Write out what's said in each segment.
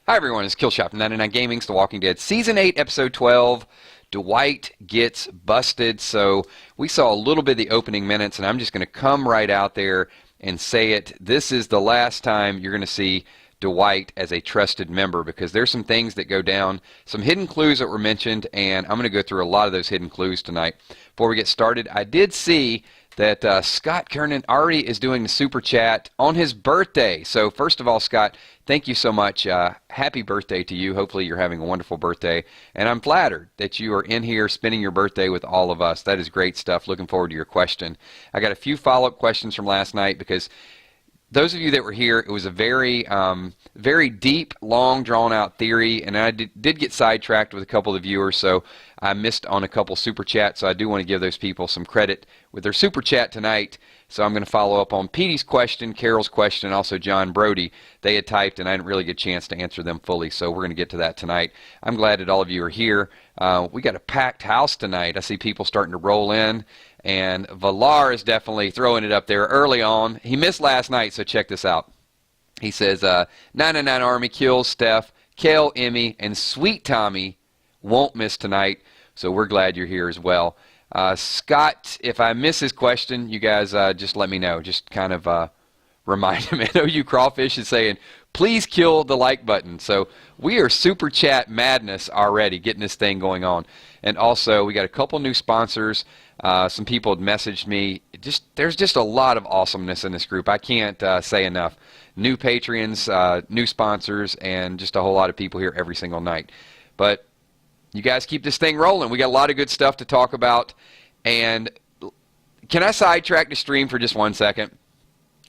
Hi everyone, it's Killshot from 99 Gaming's The Walking Dead Season 8, Episode 12, Dwight Gets Busted. So we saw a little bit of the opening minutes, and I'm just going to come right out there and say it. This is the last time you're going to see Dwight as a trusted member, because there's some things that go down, some hidden clues that were mentioned, and I'm going to go through a lot of those hidden clues tonight. Before we get started, I did see that Scott Kernan already is doing the super chat on his birthday. So first of all, Scott, thank you so much. Happy birthday to you. Hopefully you're having a wonderful birthday. And I'm flattered that you are in here spending your birthday with all of us. That is great stuff. Looking forward to your question. I got a few follow-up questions from last night, because those of you that were here, it was a very, very deep, long, drawn-out theory, and I did get sidetracked with a couple of the viewers, so I missed on a couple super chats, so I do want to give those people some credit with their super chat tonight. So I'm going to follow up on Petey's question, Carol's question, and also John Brody. They had typed, and I didn't really get a chance to answer them fully, so we're going to get to that tonight. I'm glad that all of you are here. We got a packed house tonight. I see people starting to roll in. And Valar is definitely throwing it up there early on. He missed last night, so check this out. He says, 999 Army kills Steph, Kel, Emmy, and Sweet Tommy won't miss tonight. So we're glad you're here as well. Scott, if I miss his question, you guys just let me know. Just kind of remind him. I know you Crawfish is saying, please kill the like button. So we are super chat madness already, getting this thing going on. And also, we got a couple new sponsors. Some people had messaged me. There's just a lot of awesomeness in this group. I can't say enough. New Patreons, new sponsors, and just a whole lot of people here every single night. But you guys keep this thing rolling. We got a lot of good stuff to talk about. And can I sidetrack the stream for just 1 second?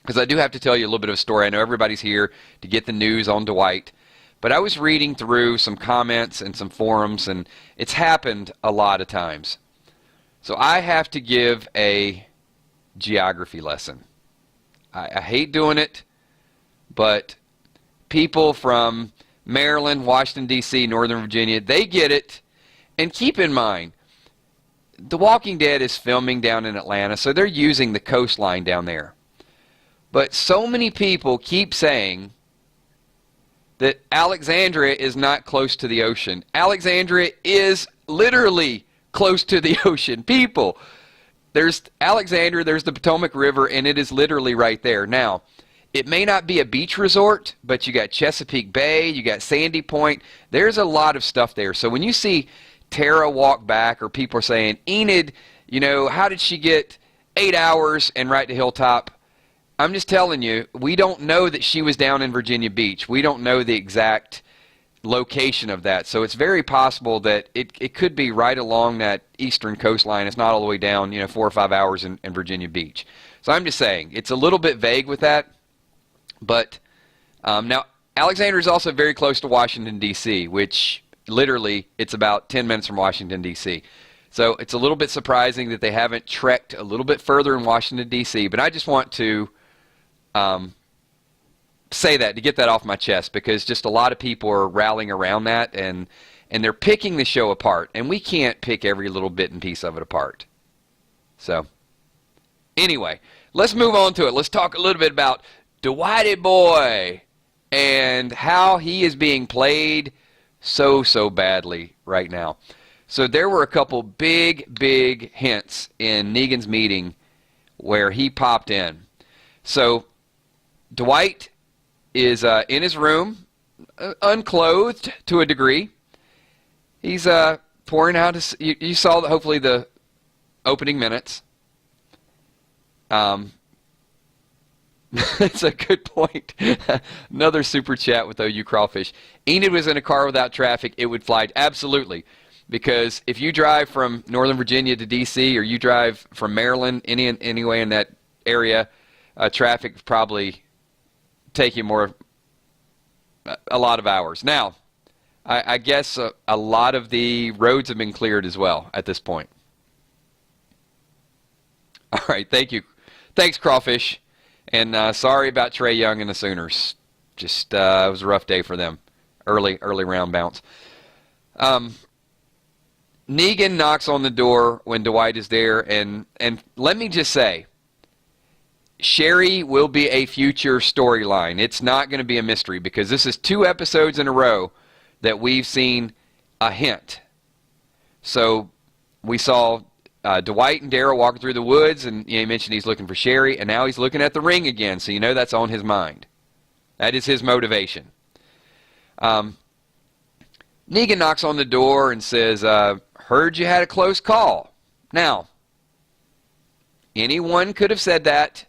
Because I do have to tell you a little bit of a story. I know everybody's here to get the news on Dwight. But I was reading through some comments and some forums, and it's happened a lot of times. So I have to give a geography lesson. I hate doing it, but people from Maryland, Washington, D.C., Northern Virginia, they get it. And keep in mind, The Walking Dead is filming down in Atlanta, so they're using the coastline down there. But so many people keep saying that Alexandria is not close to the ocean. Alexandria is literally close to the ocean. People, there's Alexandria, there's the Potomac River, and it is literally right there. Now, it may not be a beach resort, but you got Chesapeake Bay, you got Sandy Point. There's a lot of stuff there. So when you see Tara walk back, or people are saying, Enid, you know, how did she get 8 hours and right to Hilltop? I'm just telling you, we don't know that she was down in Virginia Beach. We don't know the exact location of that. So it's very possible that it could be right along that eastern coastline. It's not all the way down, 4 or 5 hours in Virginia Beach. So I'm just saying, it's a little bit vague with that. But now, Alexandria is also very close to Washington, D.C., which literally it's about 10 minutes from Washington, D.C. So it's a little bit surprising that they haven't trekked a little bit further in Washington, D.C., but I just want to say that, to get that off my chest, because just a lot of people are rallying around that, and they're picking the show apart, and we can't pick every little bit and piece of it apart. So, anyway, let's move on to it. Let's talk a little bit about Dwighty Boy and how he is being played so badly right now. So there were a couple big hints in Negan's meeting where he popped in. So Dwight is in his room, unclothed to a degree. He's pouring out his... You saw, hopefully, the opening minutes. That's a good point. Another super chat with OU Crawfish. Enid was in a car without traffic, it would fly. Absolutely. Because if you drive from Northern Virginia to D.C., or you drive from Maryland, anyway in that area, traffic would probably take you a lot of hours. Now, I guess a lot of the roads have been cleared as well at this point. All right, thank you. Thanks, Crawfish. And sorry about Trey Young and the Sooners. Just it was a rough day for them. Early round bounce. Negan knocks on the door when Dwight is there, and let me just say, Sherry will be a future storyline. It's not going to be a mystery because this is 2 episodes in a row that we've seen a hint. So we saw Dwight and Daryl walking through the woods, and he mentioned he's looking for Sherry, and now he's looking at the ring again, so you know that's on his mind. That is his motivation. Negan knocks on the door and says, heard you had a close call. Now, anyone could have said that.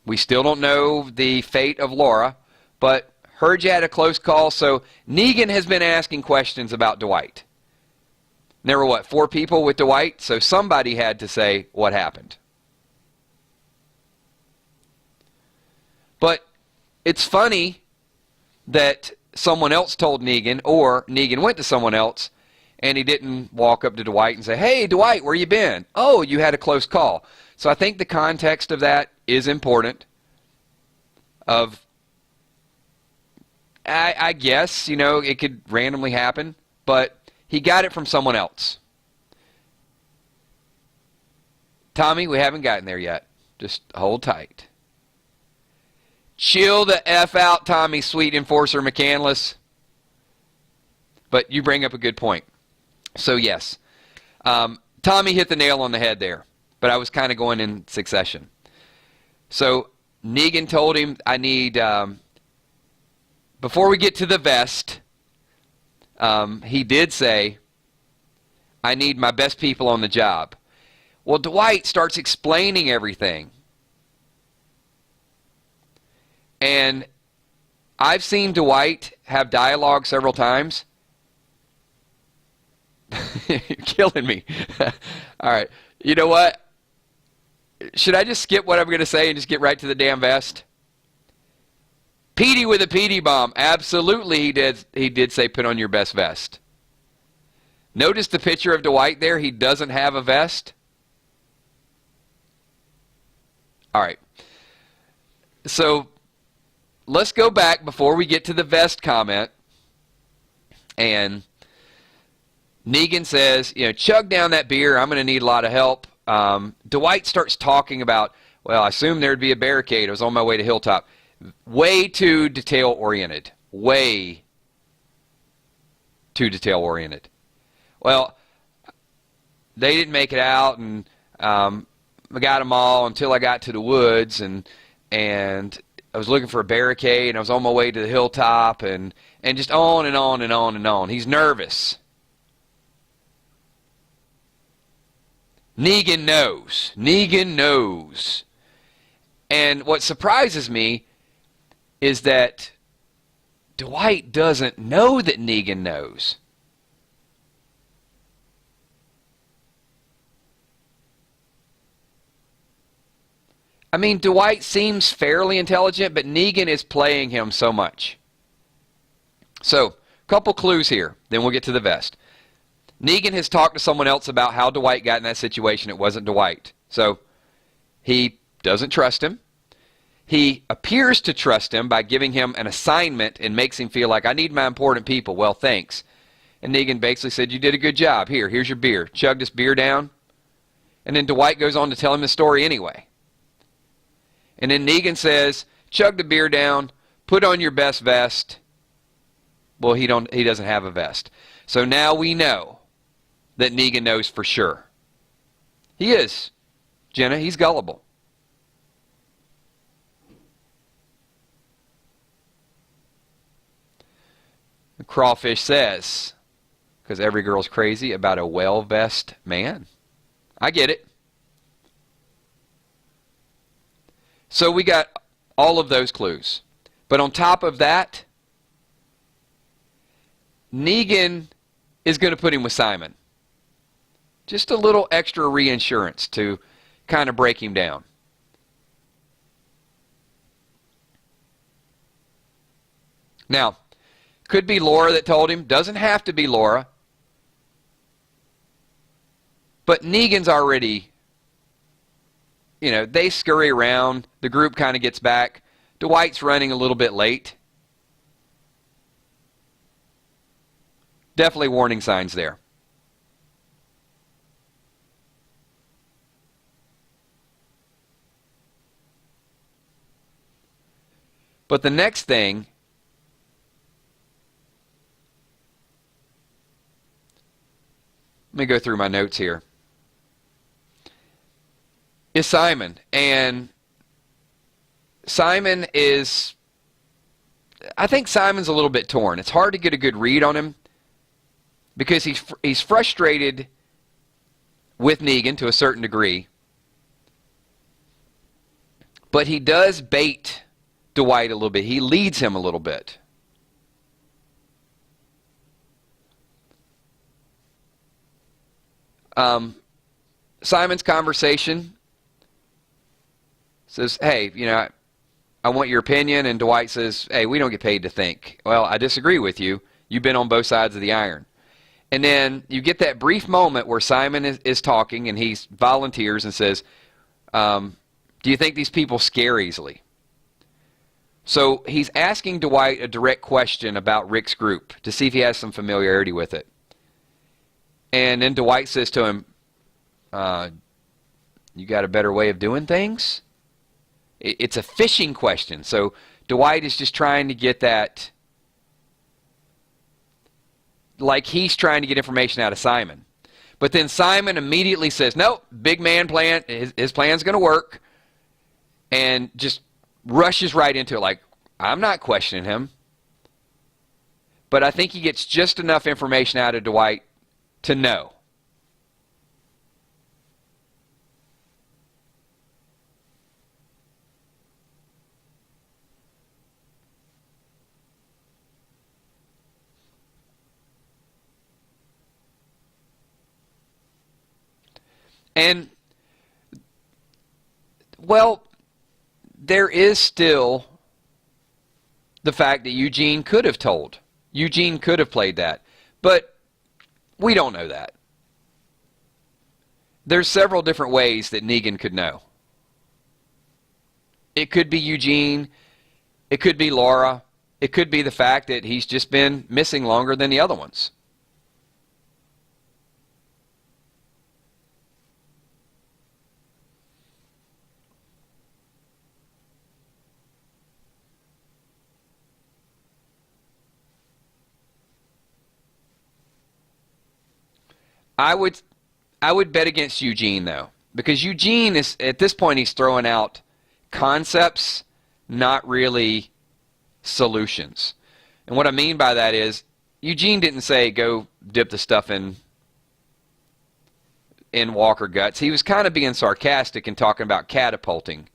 We still don't know the fate of Laura, but heard you had a close call, so Negan has been asking questions about Dwight. There were, what, 4 people with Dwight? So somebody had to say what happened. But it's funny that someone else told Negan, or Negan went to someone else, and he didn't walk up to Dwight and say, hey, Dwight, where you been? Oh, you had a close call. So I think the context of that is important. I guess, you know, it could randomly happen, but he got it from someone else. Tommy, we haven't gotten there yet. Just hold tight. Chill the F out, Tommy, sweet enforcer McCandless. But you bring up a good point. So, yes, Tommy hit the nail on the head there, but I was kind of going in succession. So, Negan told him, I need, before we get to the vest, he did say, I need my best people on the job. Well, Dwight starts explaining everything. And I've seen Dwight have dialogue several times. You're killing me. All right. You know what? Should I just skip what I'm going to say and just get right to the damn vest? Petey with a Petey bomb. Absolutely, he did say put on your best vest. Notice the picture of Dwight there. He doesn't have a vest. All right. So let's go back before we get to the vest comment. And Negan says, you know, chug down that beer. I'm going to need a lot of help. Dwight starts talking about, well, I assumed there'd be a barricade. I was on my way to Hilltop. Way too detail-oriented. Way too detail-oriented. Well, they didn't make it out, and I got them all until I got to the woods, and I was looking for a barricade, and I was on my way to the Hilltop, and just on and on and on and on. He's nervous. Negan knows. Negan knows. And what surprises me is that Dwight doesn't know that Negan knows. I mean, Dwight seems fairly intelligent, but Negan is playing him so much. So, a couple clues here, then we'll get to the vest. Negan has talked to someone else about how Dwight got in that situation. It wasn't Dwight. So, he doesn't trust him. He appears to trust him by giving him an assignment and makes him feel like, I need my important people. Well, thanks. And Negan basically said, you did a good job. Here's your beer. Chug this beer down. And then Dwight goes on to tell him the story anyway. And then Negan says, chug the beer down, put on your best vest. Well, he doesn't have a vest. So now we know that Negan knows for sure. He is. Jenna, he's gullible. The crawfish says, because every girl's crazy about a well-vest man. I get it. So we got all of those clues. But on top of that, Negan is going to put him with Simon. Just a little extra reinsurance to kind of break him down. Now, could be Laura that told him. Doesn't have to be Laura. But Negan's already, you know, they scurry around. The group kind of gets back. Dwight's running a little bit late. Definitely warning signs there. But the next thing, let me go through my notes here, is Simon. And Simon is, I think Simon's a little bit torn. It's hard to get a good read on him because he's frustrated with Negan to a certain degree. But he does bait Dwight a little bit. He leads him a little bit. Simon's conversation says, hey, I want your opinion. And Dwight says, hey, we don't get paid to think. Well, I disagree with you. You've been on both sides of the iron. And then you get that brief moment where Simon is talking and he volunteers and says, do you think these people scare easily? So he's asking Dwight a direct question about Rick's group to see if he has some familiarity with it. And then Dwight says to him, you got a better way of doing things? It's a fishing question. So Dwight is just trying to get that, like he's trying to get information out of Simon. But then Simon immediately says, nope, big man plan, his plan's going to work. And just rushes right into it like, I'm not questioning him. But I think he gets just enough information out of Dwight to know. And, well, there is still the fact that Eugene could have told. Eugene could have played that. But we don't know that. There's several different ways that Negan could know. It could be Eugene. It could be Laura. It could be the fact that he's just been missing longer than the other ones. I would bet against Eugene, though, because Eugene is, at this point, he's throwing out concepts, not really solutions. And what I mean by that is Eugene didn't say go dip the stuff in Walker guts. He was kind of being sarcastic and talking about catapulting.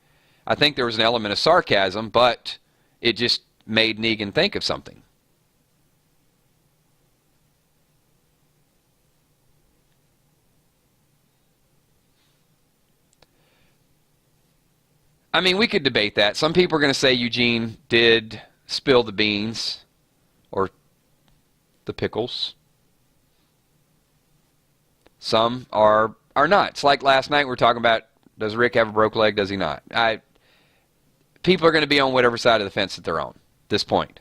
I think there was an element of sarcasm, but it just made Negan think of something. I mean, we could debate that. Some people are going to say Eugene did spill the beans or the pickles. Some are not. It's like last night we were talking about, does Rick have a broke leg, does he not? People are going to be on whatever side of the fence that they're on at this point.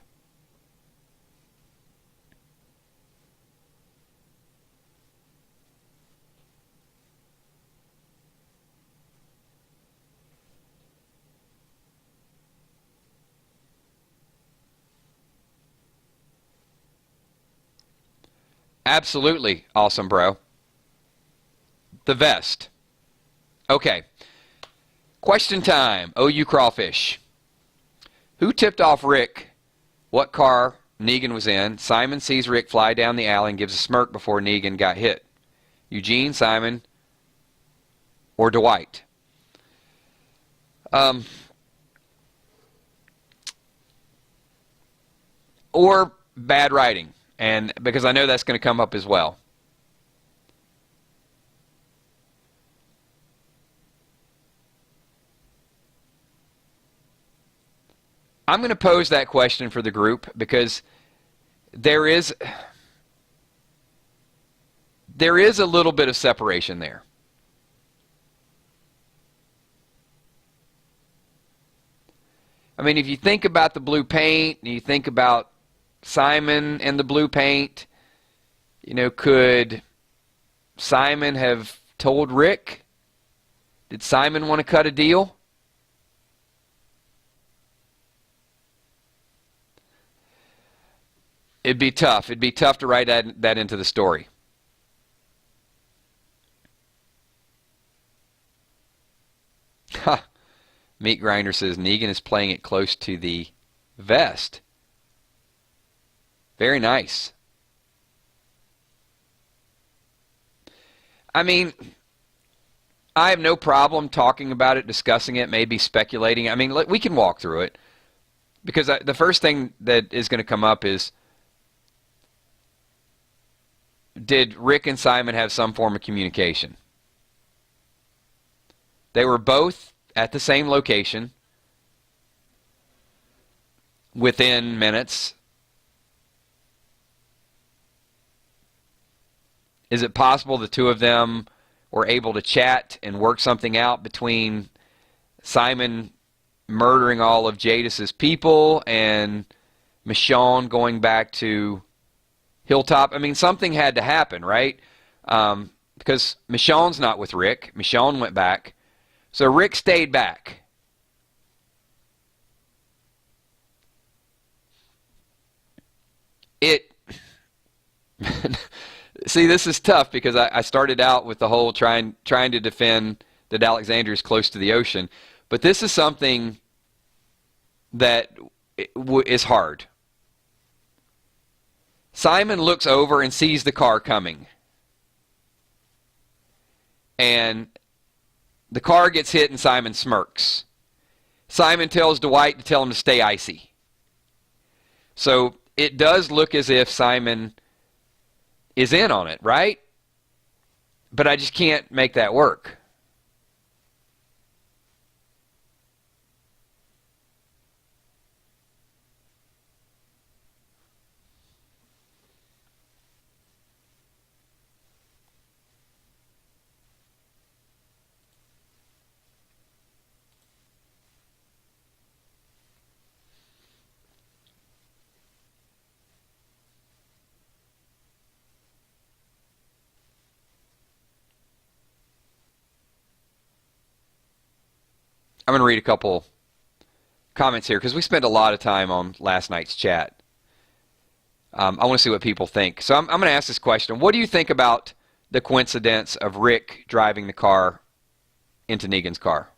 Absolutely awesome, bro. The vest. Okay. Question time. OU Crawfish. Who tipped off Rick what car Negan was in? Simon sees Rick fly down the alley and gives a smirk before Negan got hit. Eugene, Simon, or Dwight? Or bad writing. And because I know that's going to come up as well. I'm going to pose that question for the group because there is a little bit of separation there. I mean, if you think about the blue paint, and you think about Simon and the blue paint, could Simon have told Rick? Did Simon want to cut a deal? It'd be tough. It'd be tough to write that into the story. Ha! Meat Grinder says Negan is playing it close to the vest. Very nice. I mean, I have no problem talking about it, discussing it, maybe speculating. I mean, we can walk through it. Because the first thing that is going to come up is, did Rick and Simon have some form of communication? They were both at the same location within minutes. Is it possible the two of them were able to chat and work something out between Simon murdering all of Jadis's people and Michonne going back to Hilltop? I mean, something had to happen, right? Because Michonne's not with Rick. Michonne went back. So Rick stayed back. See, this is tough because I started out with the whole trying to defend that Alexandria is close to the ocean. But this is something that is hard. Simon looks over and sees the car coming. And the car gets hit and Simon smirks. Simon tells Dwight to tell him to stay icy. So it does look as if Simon is in on it, right? But I just can't make that work. I'm going to read a couple comments here because we spent a lot of time on last night's chat. I want to see what people think. So I'm going to ask this question. What do you think about the coincidence of Rick driving the car into Negan's car?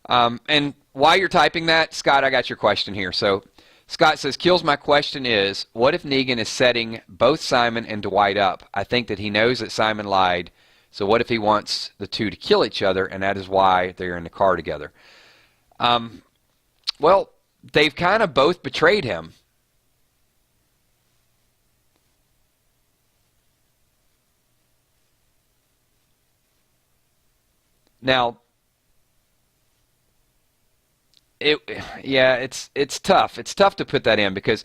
And while you're typing that, Scott, I got your question here. So Scott says, Kills, my question is, what if Negan is setting both Simon and Dwight up? I think that he knows that Simon lied. So what if he wants the two to kill each other, and that is why they're in the car together? Well, they've kind of both betrayed him. Now, it's tough. It's tough to put that in because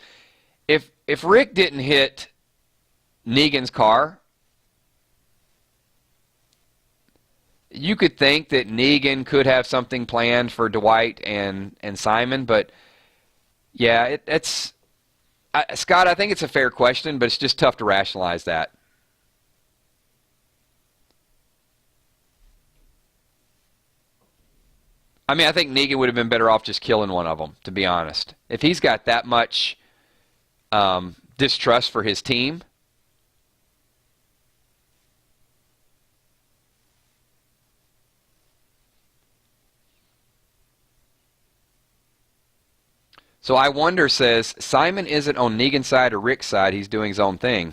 if Rick didn't hit Negan's car, you could think that Negan could have something planned for Dwight and Simon, but yeah, Scott, I think it's a fair question, but it's just tough to rationalize that. I mean, I think Negan would have been better off just killing one of them, to be honest. If he's got that much distrust for his team. So I wonder, says, Simon isn't on Negan's side or Rick's side. He's doing his own thing.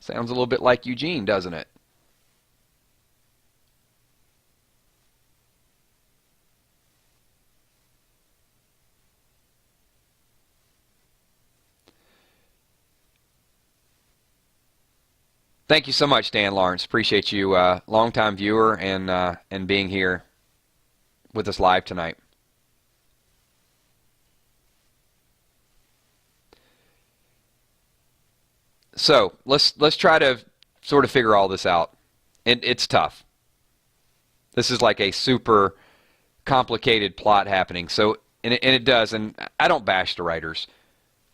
Sounds a little bit like Eugene, doesn't it? Thank you so much, Dan Lawrence. Appreciate you, longtime viewer, and being here with us live tonight. So let's try to sort of figure all this out. It's tough. This is like a super complicated plot happening. So and it does. And I don't bash the writers.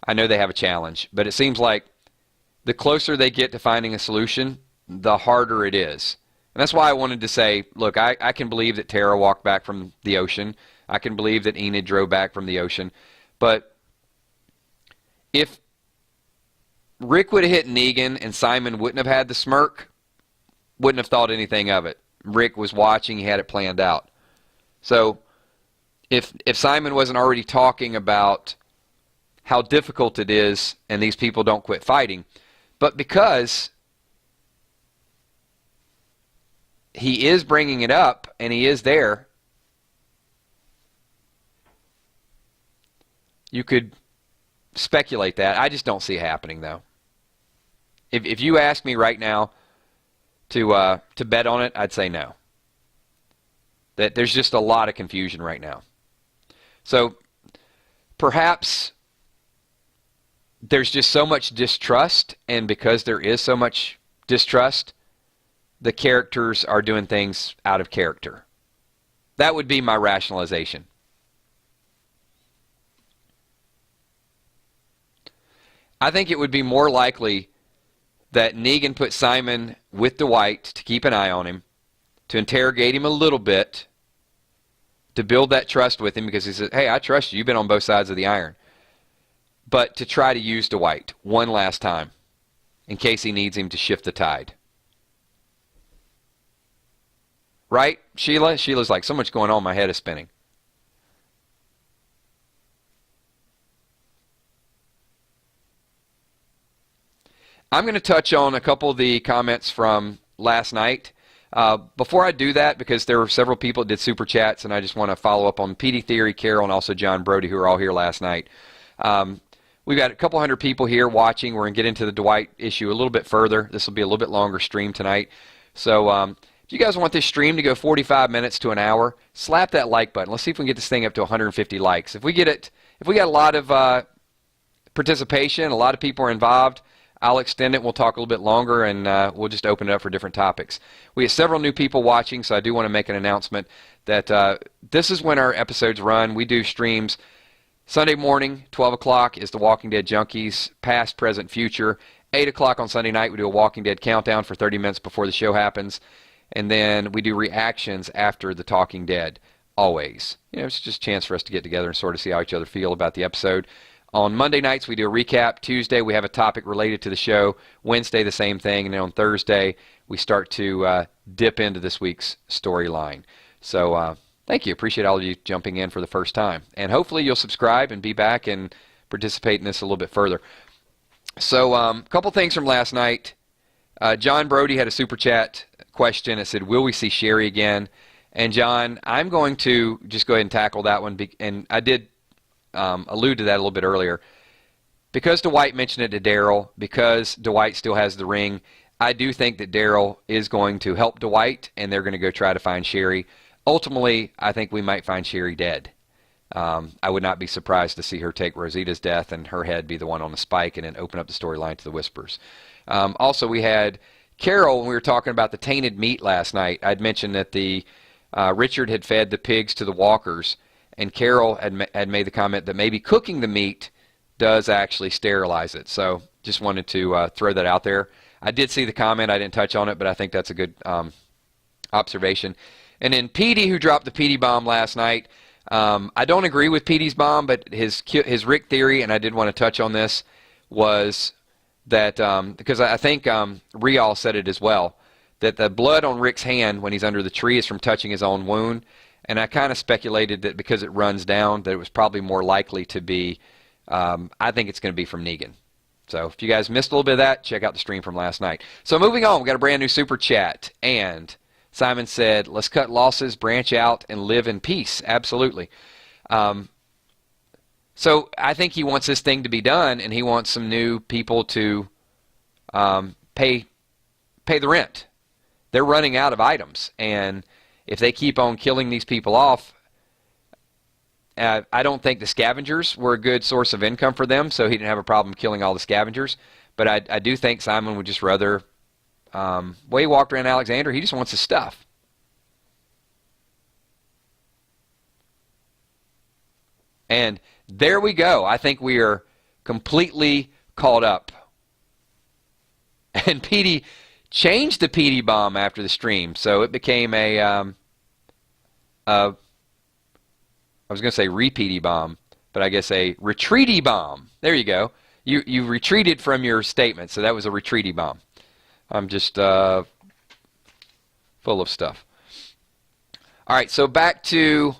I know they have a challenge, but it seems like the closer they get to finding a solution, the harder it is. And that's why I wanted to say, look, I can believe that Tara walked back from the ocean. I can believe that Enid drove back from the ocean. But if Rick would have hit Negan and Simon wouldn't have had the smirk, wouldn't have thought anything of it. Rick was watching. He had it planned out. So if Simon wasn't already talking about how difficult it is and these people don't quit fighting, but because he is bringing it up and he is there, you could speculate that. I just don't see it happening, though. If you ask me right now to bet on it, I'd say no. That there's just a lot of confusion right now. So perhaps there's just so much distrust, and because there is so much distrust, the characters are doing things out of character. That would be my rationalization. I think it would be more likely that Negan put Simon with Dwight to keep an eye on him, to interrogate him a little bit, to build that trust with him, because he said, hey, I trust you. You've been on both sides of the iron. But to try to use Dwight one last time in case he needs him to shift the tide. Right, Sheila? Sheila's like, so much going on, my head is spinning. I'm going to touch on a couple of the comments from last night. Before I do that, because there were several people that did super chats, and I just want to follow up on PD Theory, Carol, and also John Brody, who are all here last night. We've got a couple hundred people here watching. We're going to get into the Dwight issue a little bit further. This will be a little bit longer stream tonight. So if you guys want this stream to go 45 minutes to an hour, slap that like button. Let's see if we can get this thing up to 150 likes. If we got a lot of participation, a lot of people are involved, I'll extend it. We'll talk a little bit longer, and we'll just open it up for different topics. We have several new people watching, so I do want to make an announcement that this is when our episodes run. We do streams Sunday morning, 12 o'clock is the Walking Dead Junkies, past, present, future. 8 o'clock on Sunday night, we do a Walking Dead countdown for 30 minutes before the show happens. And then we do reactions after the Talking Dead, always. It's just a chance for us to get together and sort of see how each other feel about the episode. On Monday nights, we do a recap. Tuesday, we have a topic related to the show. Wednesday, the same thing. And then on Thursday, we start to dip into this week's storyline. So thank you. Appreciate all of you jumping in for the first time. And hopefully you'll subscribe and be back and participate in this a little bit further. So a couple things from last night. John Brody had a super chat question. It said, will we see Sherry again? And John, I'm going to just go ahead and tackle that one. And I did allude to that a little bit earlier. Because Dwight mentioned it to Daryl, because Dwight still has the ring, I do think that Daryl is going to help Dwight, and they're going to go try to find Sherry. Ultimately, I think we might find Sherry dead. I would not be surprised to see her take Rosita's death and her head be the one on the spike and then open up the storyline to the Whispers. Also, we had Carol, when we were talking about the tainted meat last night, I'd mentioned that Richard had fed the pigs to the walkers, and Carol had made the comment that maybe cooking the meat does actually sterilize it. So just wanted to throw that out there. I did see the comment. I didn't touch on it, but I think that's a good observation. And then Petey, who dropped the Petey bomb last night, I don't agree with Petey's bomb, but his Rick theory, and I did want to touch on this, was that, because I think Rial said it as well, that the blood on Rick's hand when he's under the tree is from touching his own wound. And I kind of speculated that because it runs down, that it was probably more likely to be, I think it's going to be from Negan. So if you guys missed a little bit of that, check out the stream from last night. So moving on, we got a brand new super chat. And Simon said, let's cut losses, branch out, and live in peace. Absolutely. So I think he wants this thing to be done, and he wants some new people to pay the rent. They're running out of items, and if they keep on killing these people off, I don't think the scavengers were a good source of income for them, so he didn't have a problem killing all the scavengers. But I do think Simon would just rather, way he walked around Alexander, he just wants his stuff. And there we go. I think we are completely caught up And Petey changed the Petey bomb after the stream, so it became I was going to say repeaty bomb, but I guess a retreaty bomb. There you go. You retreated from your statement, so that was a retreaty bomb. I'm just full of stuff. All right, so back to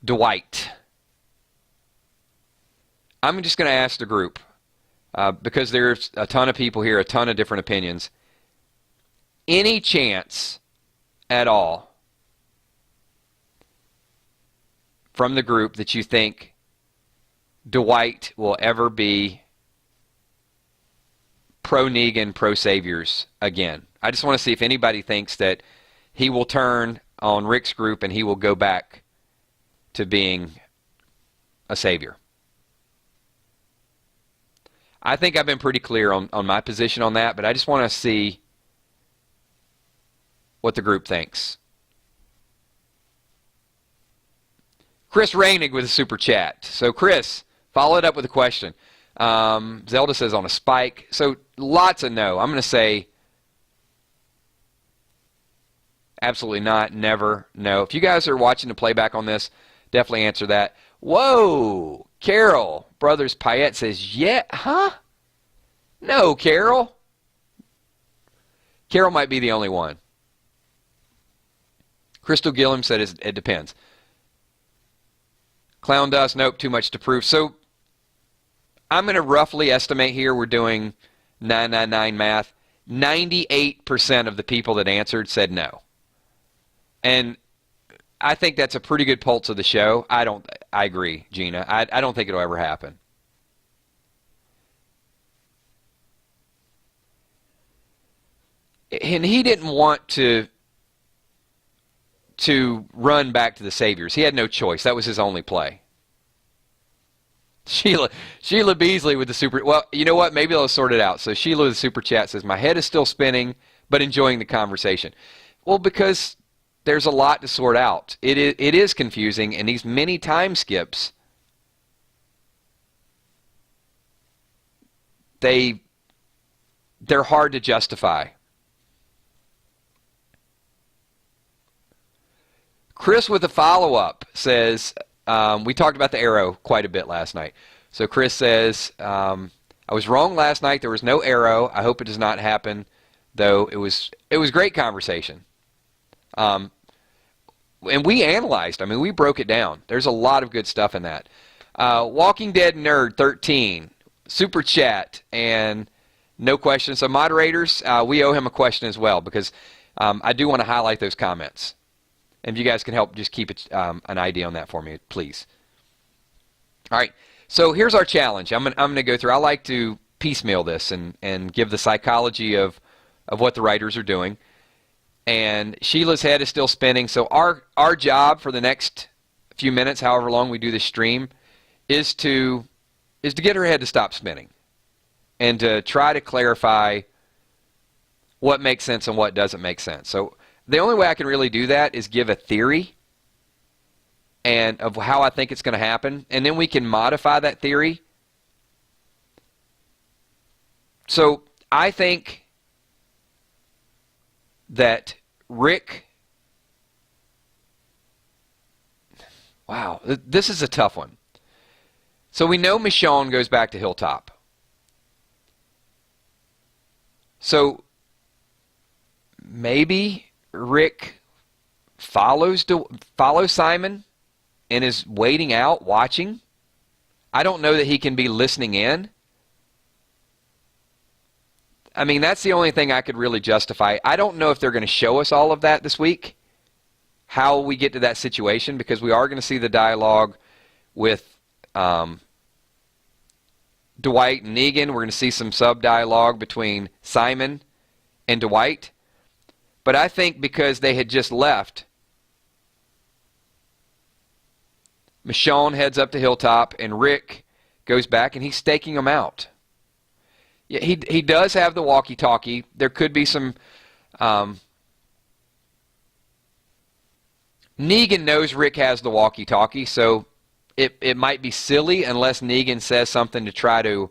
Dwight. I'm just going to ask the group, because there's a ton of people here, a ton of different opinions. Any chance at all from the group that you think Dwight will ever be pro-Negan, pro-Saviors again? I just want to see if anybody thinks that he will turn on Rick's group and he will go back to being a savior. I think I've been pretty clear on my position on that, but I just want to see what the group thinks. Chris Rainig with a super chat. So Chris, follow it up with a question. Zelda says on a spike. So lots of no. I'm going to say absolutely not, never, no. If you guys are watching the playback on this, definitely answer that. Whoa, Carol, Brothers Payette says, yeah, huh? No, Carol. Carol might be the only one. Crystal Gillum said it depends. Clown Dust, nope, too much to prove. So I'm going to roughly estimate here, we're doing 999 math. 98% of the people that answered said no. And I think that's a pretty good pulse of the show. I agree, Gina. I don't think it'll ever happen. And he didn't want to run back to the Saviors. He had no choice. That was his only play. Sheila Beasley with the super... Well, you know what? Maybe they'll sort it out. So Sheila with the super chat says, my head is still spinning, but enjoying the conversation. Well, because there's a lot to sort out. It is confusing, and these many time skips, they're hard to justify. Chris with a follow-up says, we talked about the arrow quite a bit last night. So Chris says, I was wrong last night. There was no arrow. I hope it does not happen, though. It was great conversation. And we analyzed. I mean, we broke it down. There's a lot of good stuff in that. Walking Dead Nerd 13, super chat, and no questions. So moderators, we owe him a question as well, because I do want to highlight those comments. And if you guys can help just keep an ID on that for me, please. All right, so here's our challenge. I'm going to go through. I like to piecemeal this and give the psychology of what the writers are doing. And Sheila's head is still spinning, so our job for the next few minutes, however long we do this stream, is to get her head to stop spinning and to try to clarify what makes sense and what doesn't make sense. So the only way I can really do that is give a theory and of how I think it's going to happen, and then we can modify that theory. So I think that Rick, wow, this is a tough one. So we know Michonne goes back to Hilltop. So maybe Rick follows Simon and is waiting out, watching. I don't know that he can be listening in. I mean, that's the only thing I could really justify. I don't know if they're going to show us all of that this week, how we get to that situation, because we are going to see the dialogue with Dwight and Negan. We're going to see some sub-dialogue between Simon and Dwight. But I think because they had just left, Michonne heads up to Hilltop, and Rick goes back, and he's staking them out. Yeah, he does have the walkie-talkie. There could be some... Negan knows Rick has the walkie-talkie, so it might be silly unless Negan says something to try to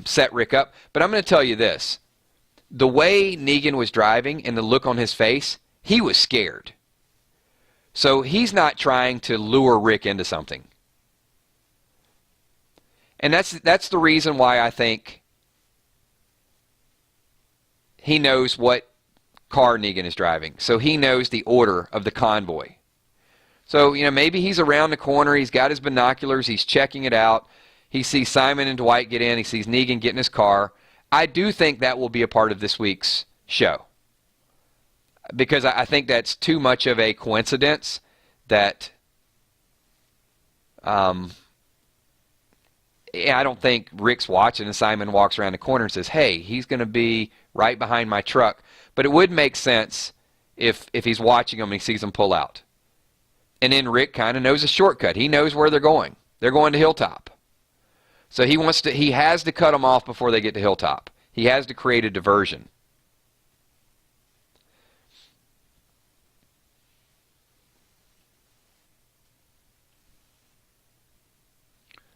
set Rick up. But I'm going to tell you this. the way Negan was driving and the look on his face, he was scared. So he's not trying to lure Rick into something. And that's the reason why I think he knows what car Negan is driving. So he knows the order of the convoy. So, maybe he's around the corner, he's got his binoculars, he's checking it out. He sees Simon and Dwight get in, he sees Negan get in his car. I do think that will be a part of this week's show. Because I think that's too much of a coincidence that I don't think Rick's watching and Simon walks around the corner and says, hey, he's going to be right behind my truck. But it would make sense if he's watching them and he sees them pull out. And then Rick kind of knows a shortcut. He knows where they're going. They're going to Hilltop. So he has to cut them off before they get to Hilltop. He has to create a diversion.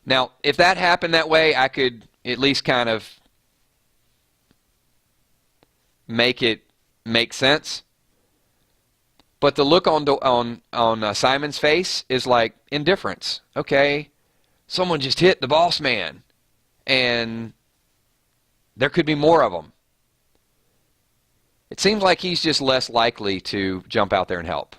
Now, if that happened that way, I could at least kind of make it make sense. But the look on Simon's face is like indifference. Okay, someone just hit the boss man, and there could be more of them. It seems like he's just less likely to jump out there and help.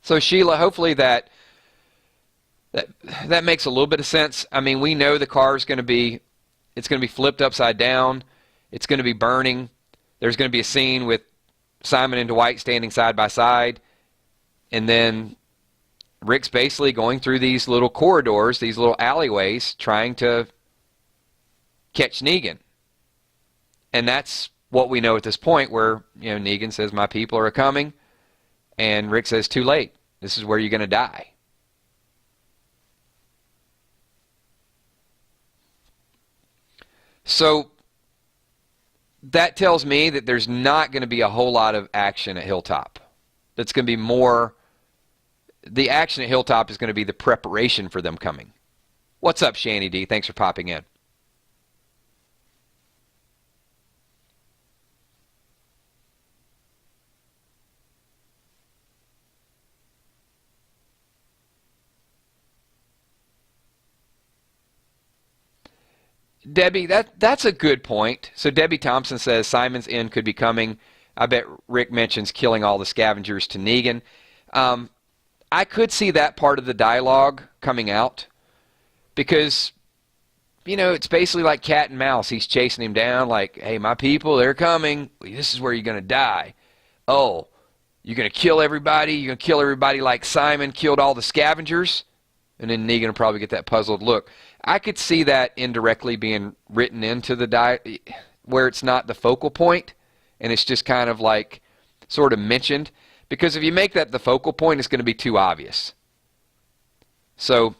So Sheila, hopefully that makes a little bit of sense. I mean, we know the car is going to be, it's going to be flipped upside down. It's going to be burning. There's going to be a scene with Simon and Dwight standing side by side. And then Rick's basically going through these little corridors, these little alleyways, trying to catch Negan. And that's what we know at this point where, Negan says, my people are coming. And Rick says, too late. This is where you're going to die. So that tells me that there's not going to be a whole lot of action at Hilltop. That's going to be more, the action at Hilltop is going to be the preparation for them coming. What's up, Shanny D? Thanks for popping in. Debbie, that's a good point. So Debbie Thompson says Simon's end could be coming. I bet Rick mentions killing all the scavengers to Negan. I could see that part of the dialogue coming out because, it's basically like cat and mouse. He's chasing him down like, hey, my people, they're coming. This is where you're going to die. Oh, you're going to kill everybody? You're going to kill everybody like Simon killed all the scavengers? And then Negan will probably get that puzzled look. I could see that indirectly being written into the where it's not the focal point, and it's just kind of like sort of mentioned. Because if you make that the focal point, it's going to be too obvious. So,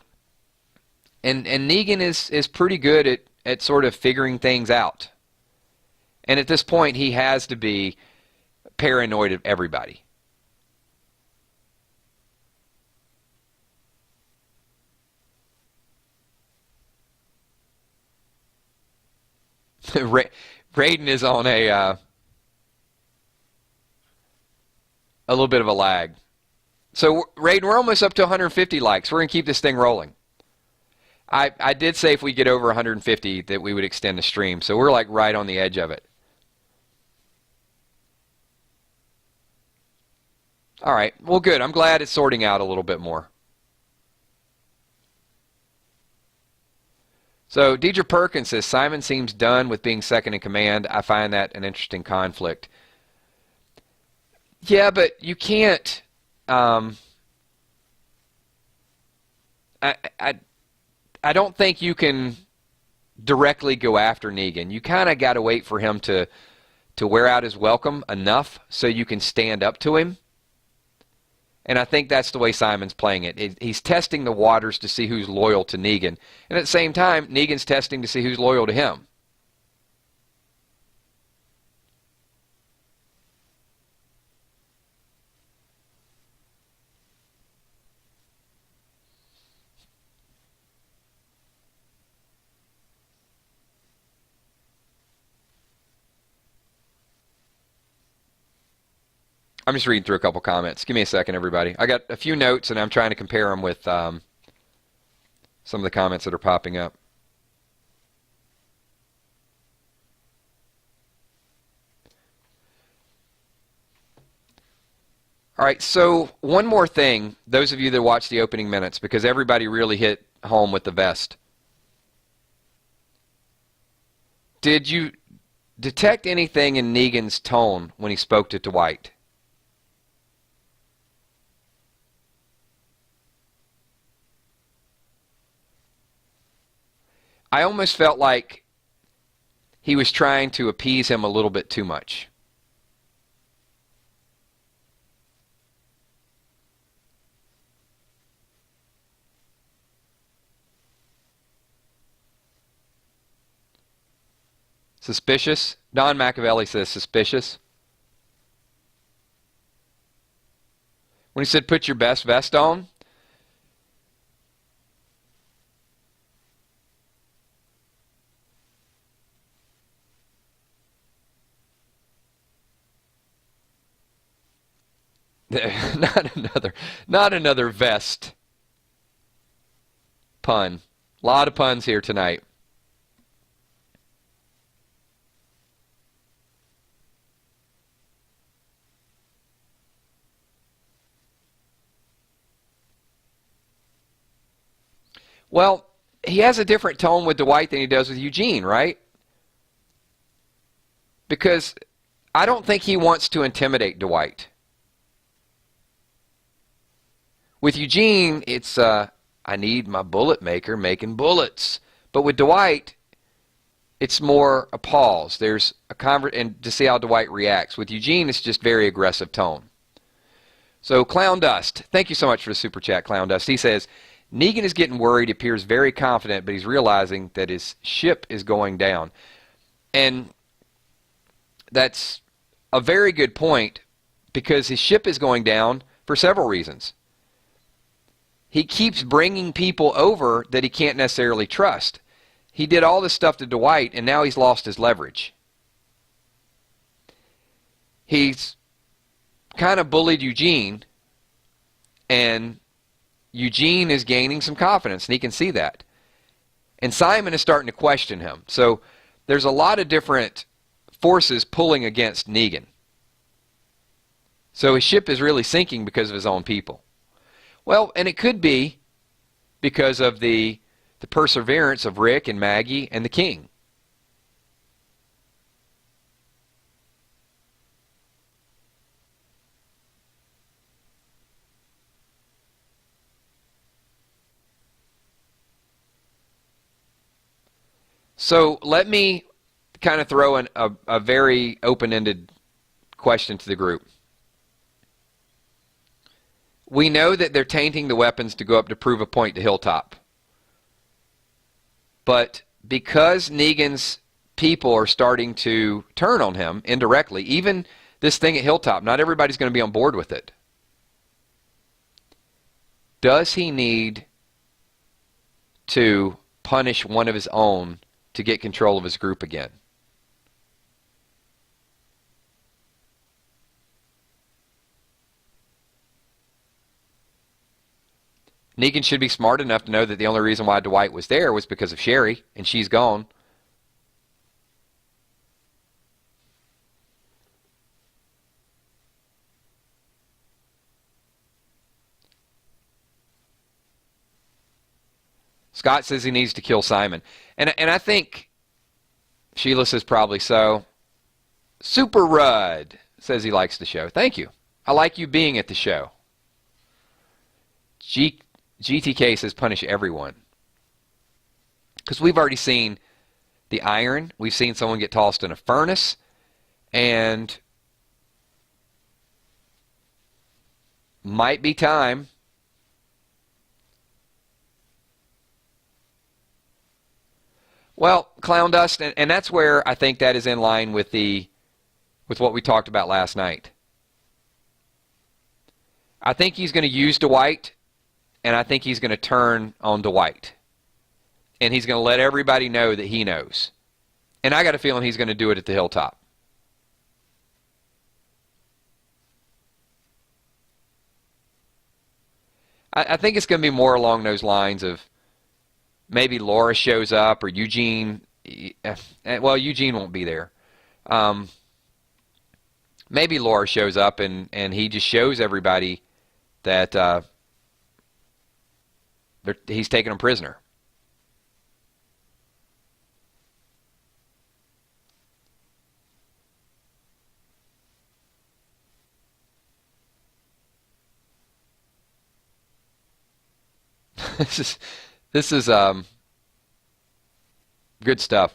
and Negan is pretty good at sort of figuring things out. And at this point, he has to be paranoid of everybody. Raiden is on a little bit of a lag. So, Raiden, we're almost up to 150 likes. We're going to keep this thing rolling. I did say if we get over 150 that we would extend the stream. So we're like right on the edge of it. All right. Well, good. I'm glad it's sorting out a little bit more. So Deidre Perkins says, Simon seems done with being second in command. I find that an interesting conflict. Yeah, but you can't... I don't think you can directly go after Negan. You kind of got to wait for him to wear out his welcome enough so you can stand up to him. And I think that's the way Simon's playing it. He's testing the waters to see who's loyal to Negan. And at the same time, Negan's testing to see who's loyal to him. I'm just reading through a couple comments. Give me a second, everybody. I got a few notes, and I'm trying to compare them with some of the comments that are popping up. All right, so one more thing, those of you that watched the opening minutes, because everybody really hit home with the vest. Did you detect anything in Negan's tone when he spoke to Dwight? I almost felt like he was trying to appease him a little bit too much. Suspicious? Don Machiavelli says suspicious. When he said put your best vest on, not another vest pun. A lot of puns here tonight. Well, he has a different tone with Dwight than he does with Eugene, right? Because I don't think he wants to intimidate Dwight. With Eugene, it's, I need my bullet maker making bullets. But with Dwight, it's more a pause. There's a and to see how Dwight reacts. With Eugene, it's just very aggressive tone. So Clown Dust, thank you so much for the super chat, Clown Dust. He says, Negan is getting worried, appears very confident, but he's realizing that his ship is going down. And that's a very good point, because his ship is going down for several reasons. He keeps bringing people over that he can't necessarily trust. He did all this stuff to Dwight, and now he's lost his leverage. He's kind of bullied Eugene, and Eugene is gaining some confidence, and he can see that. And Simon is starting to question him. So there's a lot of different forces pulling against Negan. So his ship is really sinking because of his own people. Well, and it could be because of the perseverance of Rick and Maggie and the King. So let me kind of throw in a very open-ended question to the group. We know that they're tainting the weapons to go up to prove a point to Hilltop. But because Negan's people are starting to turn on him indirectly, even this thing at Hilltop, not everybody's going to be on board with it. Does he need to punish one of his own to get control of his group again? Negan should be smart enough to know that the only reason why Dwight was there was because of Sherry, and she's gone. Scott says he needs to kill Simon. And I think Sheila says probably so. Super Rudd says he likes the show. Thank you. I like you being at the show. GTK says punish everyone. Because we've already seen the iron. We've seen someone get tossed in a furnace. And might be time. Well, Clown Dust, and that's where I think that is in line with what we talked about last night. I think he's going to use Dwight, and I think he's going to turn on Dwight. And he's going to let everybody know that he knows. And I got a feeling he's going to do it at the Hilltop. I think it's going to be more along those lines of maybe Laura shows up or Eugene. Well, Eugene won't be there. Maybe Laura shows up and he just shows everybody that he's taking them prisoner. This is good stuff.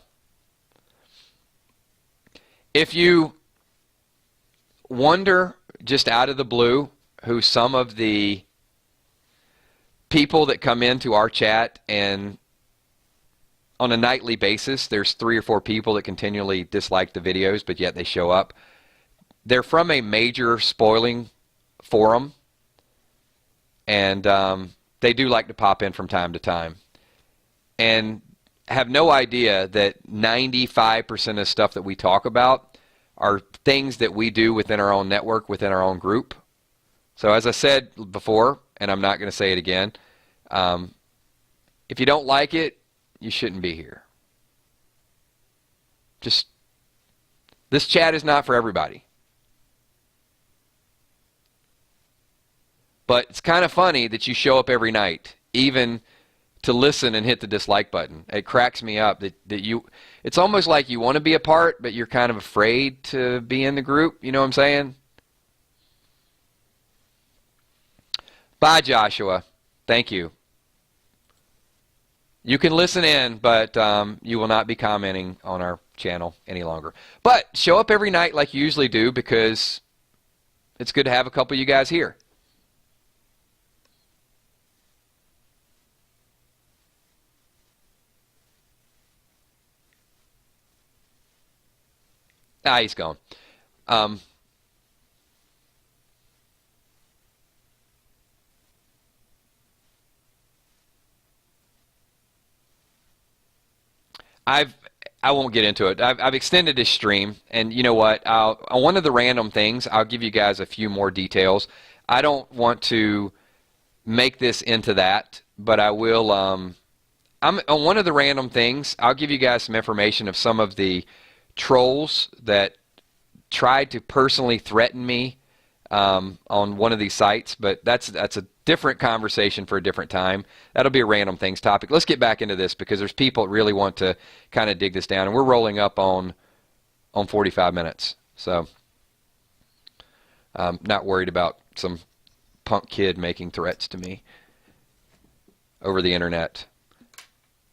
If you wonder just out of the blue who some of the people that come into our chat, and on a nightly basis there's 3 or 4 people that continually dislike the videos but yet they show up, they're from a major spoiling forum, and they do like to pop in from time to time and have no idea that 95% of stuff that we talk about are things that we do within our own network, within our own group. So as I said before, and I'm not going to say it again, if you don't like it, you shouldn't be here. Just, this chat is not for everybody. But it's kind of funny that you show up every night, even to listen and hit the dislike button. It cracks me up that you, it's almost like you want to be a part, but you're kind of afraid to be in the group. You know what I'm saying? Bye, Joshua. Thank you. You can listen in, but you will not be commenting on our channel any longer. But show up every night like you usually do, because it's good to have a couple of you guys here. Ah, he's gone. I won't get into it. I've extended this stream, and you know what? On one of the random things, I'll give you guys a few more details. I don't want to make this into that, but I will. I'm on one of the random things. I'll give you guys some information of some of the trolls that tried to personally threaten me on one of these sites, but that's a different conversation for a different time. That'll be a random things topic. Let's get back into this, because there's people that really want to kind of dig this down, and we're rolling up on 45 minutes, so I'm not worried about some punk kid making threats to me over the internet.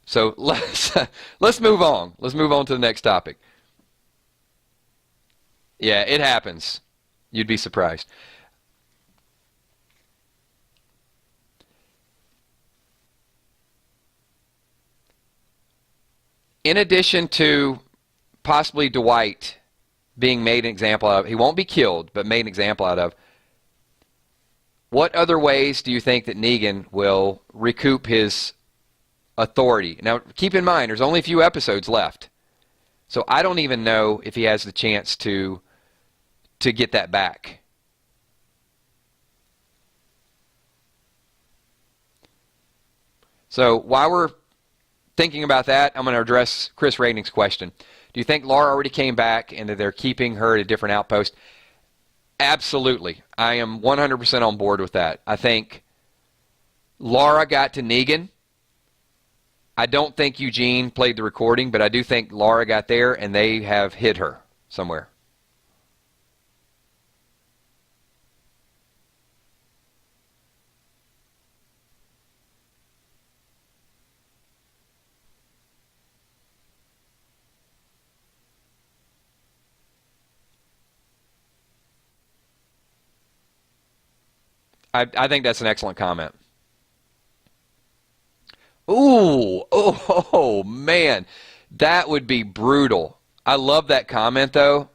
So let's move on. Let's move on to the next topic. Yeah, it happens. You'd be surprised. In addition to possibly Dwight being made an example of, he won't be killed, but made an example out of, what other ways do you think that Negan will recoup his authority? Now, keep in mind, there's only a few episodes left. So I don't even know if he has the chance to get that back. So while we're thinking about that, I'm going to address Chris Rating's question. Do you think Laura already came back and that they're keeping her at a different outpost? Absolutely. I am 100% on board with that. I think Laura got to Negan. I don't think Eugene played the recording, but I do think Laura got there and they have hid her somewhere. I think that's an excellent comment. Ooh, oh man, that would be brutal. I love that comment though,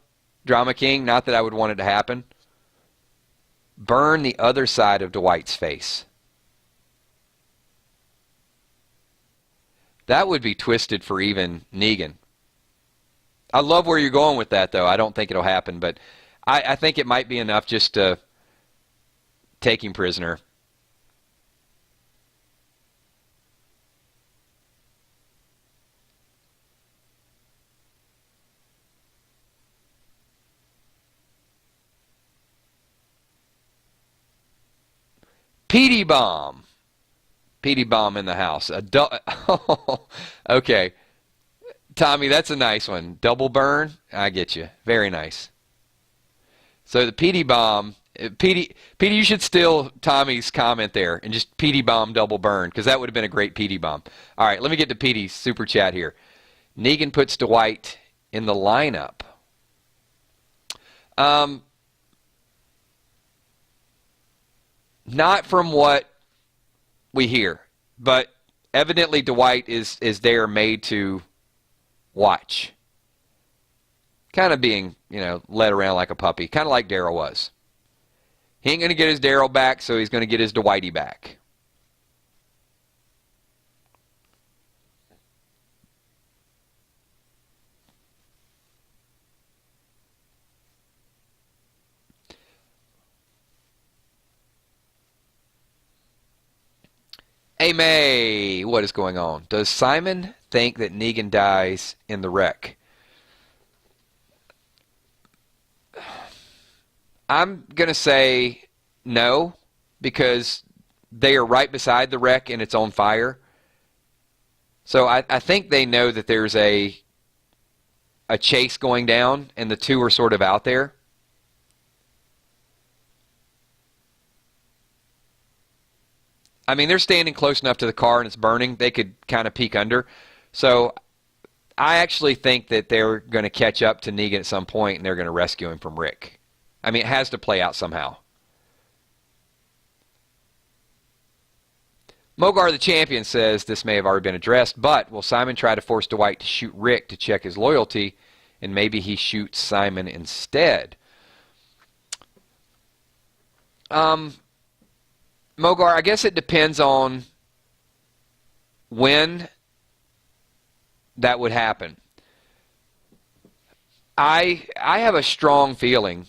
Drama King. Not that I would want it to happen. Burn the other side of Dwight's face. That would be twisted for even Negan. I love where you're going with that though. I don't think it'll happen, but I think it might be enough just to take him prisoner. PD bomb. PD bomb in the house. Okay. Tommy, that's a nice one. Double burn? I get you. Very nice. So the PD bomb, PD, you should steal Tommy's comment there and just PD bomb double burn, because that would have been a great PD bomb. All right, let me get to PD's super chat here. Negan puts Dwight in the lineup. Not from what we hear, but evidently Dwight is there made to watch. Kind of being, led around like a puppy, kind of like Daryl was. He ain't going to get his Daryl back, so he's going to get his Dwighty back. Hey May, what is going on? Does Simon think that Negan dies in the wreck? I'm going to say no, because they are right beside the wreck and it's on fire. So I think they know that there's a chase going down and the two are sort of out there. I mean, they're standing close enough to the car and it's burning, they could kind of peek under. So I actually think that they're going to catch up to Negan at some point and they're going to rescue him from Rick. I mean, it has to play out somehow. Mogar the Champion says this may have already been addressed, but will Simon try to force Dwight to shoot Rick to check his loyalty, and maybe he shoots Simon instead? Mogar, I guess it depends on when that would happen. I have a strong feeling.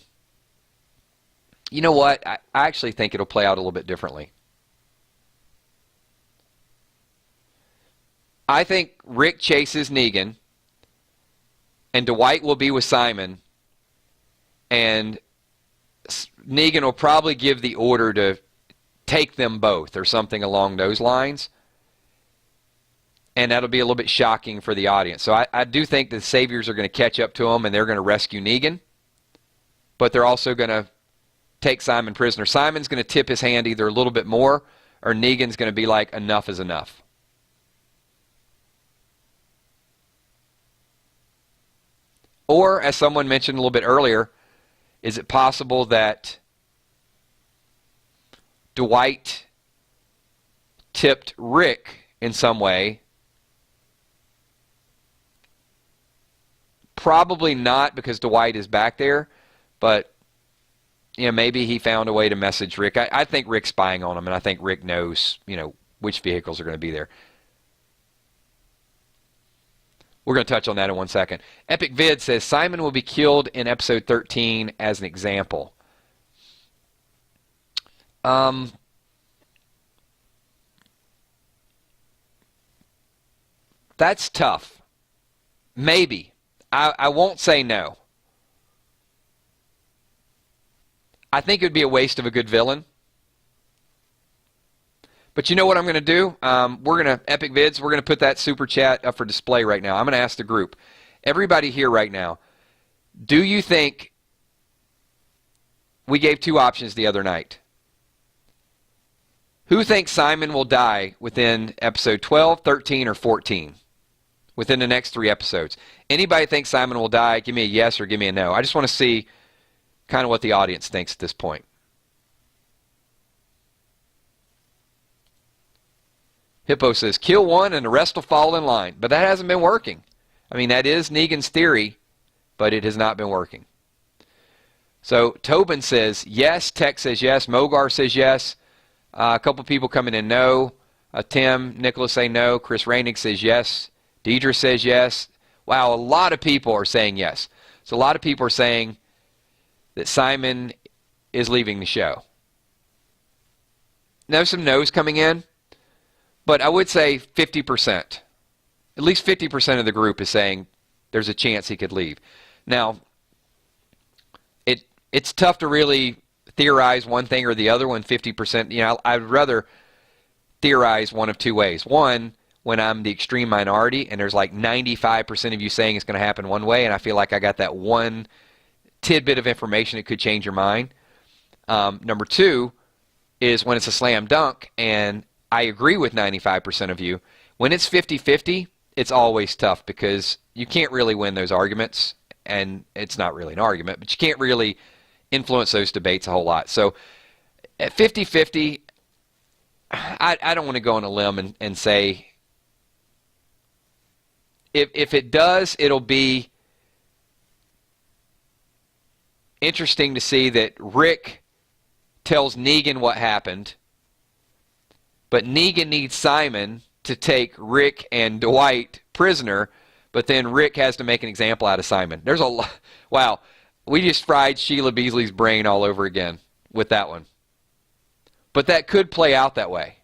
You know what? I actually think it'll play out a little bit differently. I think Rick chases Negan, and Dwight will be with Simon, and Negan will probably give the order to take them both or something along those lines. And that'll be a little bit shocking for the audience. So I do think the Saviors are going to catch up to him and they're going to rescue Negan. But they're also going to take Simon prisoner. Simon's going to tip his hand either a little bit more, or Negan's going to be like, enough is enough. Or, as someone mentioned a little bit earlier, is it possible that Dwight tipped Rick in some way? Probably not, because Dwight is back there, but maybe he found a way to message Rick. I think Rick's spying on him, and I think Rick knows, which vehicles are going to be there. We're going to touch on that in 1 second. Epic Vid says Simon will be killed in episode 13 as an example. That's tough. Maybe. I won't say no. I think it would be a waste of a good villain. But you know what I'm going to do? Epic Vids, we're going to put that super chat up for display right now. I'm going to ask the group. Everybody here right now, do you think, we gave two options the other night. Who thinks Simon will die within episode 12, 13, or 14? Within the next 3 episodes. Anybody think Simon will die? Give me a yes or give me a no. I just want to see kind of what the audience thinks at this point. Hippo says, kill one and the rest will fall in line. But that hasn't been working. I mean, that is Negan's theory, but it has not been working. So Tobin says yes. Tech says yes. Mogar says yes. A couple people coming in no. Tim, Nicholas say no. Chris Rainig says yes. Deidre says yes. Wow, a lot of people are saying yes. So a lot of people are saying that Simon is leaving the show. Now, some no's coming in, but I would say 50%. At least 50% of the group is saying there's a chance he could leave. Now, it's tough to really theorize one thing or the other when 50%, I'd rather theorize one of two ways. One, when I'm the extreme minority and there's like 95% of you saying it's going to happen one way and I feel like I got that one tidbit of information that could change your mind. Number two is when it's a slam dunk and I agree with 95% of you. When it's 50-50, it's always tough because you can't really win those arguments, and it's not really an argument, but you can't really influence those debates a whole lot. So at 50-50, I don't want to go on a limb and say if it does, it'll be interesting to see that Rick tells Negan what happened, but Negan needs Simon to take Rick and Dwight prisoner, but then Rick has to make an example out of Simon. There's a lot. Wow, we just fried Sheila Beasley's brain all over again with that one. But that could play out that way.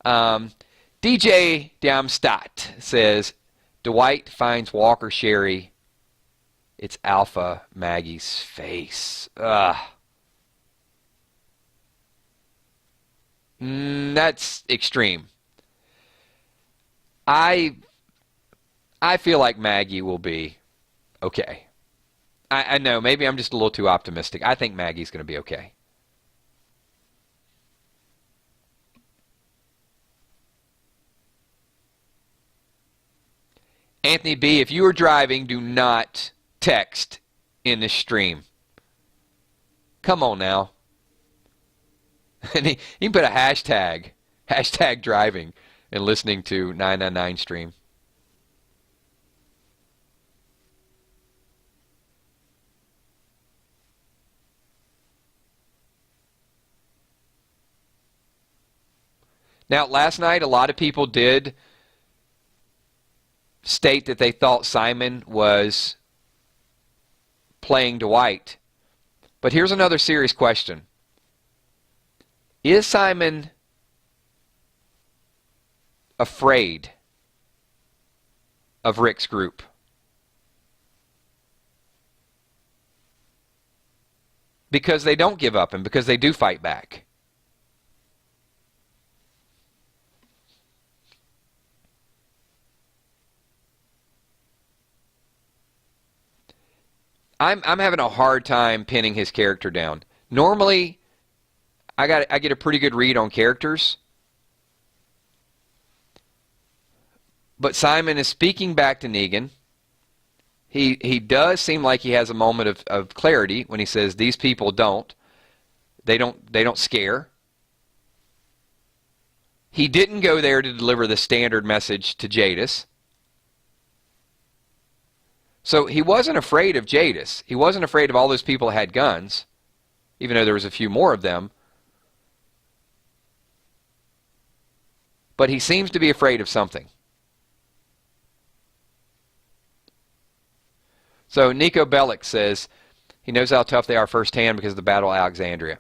DJ Damstadt says, Dwight finds Walker Sherry. It's Alpha Maggie's face. Ugh. That's extreme. I feel like Maggie will be okay. I know, maybe I'm just a little too optimistic. I think Maggie's going to be okay. Anthony B., if you are driving, do not text in this stream. Come on now. And he can put a hashtag driving and listening to 999 stream. Now, last night, a lot of people did state that they thought Simon was playing Dwight. But here's another serious question. Is Simon afraid of Rick's group? Because they don't give up and because they do fight back. I'm having a hard time pinning his character down. Normally, I get a pretty good read on characters. But Simon is speaking back to Negan. He does seem like he has a moment of clarity when he says these people don't scare. He didn't go there to deliver the standard message to Jadis. So he wasn't afraid of Jadis. He wasn't afraid of all those people that had guns, even though there was a few more of them. But he seems to be afraid of something. So Nico Bellick says he knows how tough they are firsthand because of the Battle of Alexandria.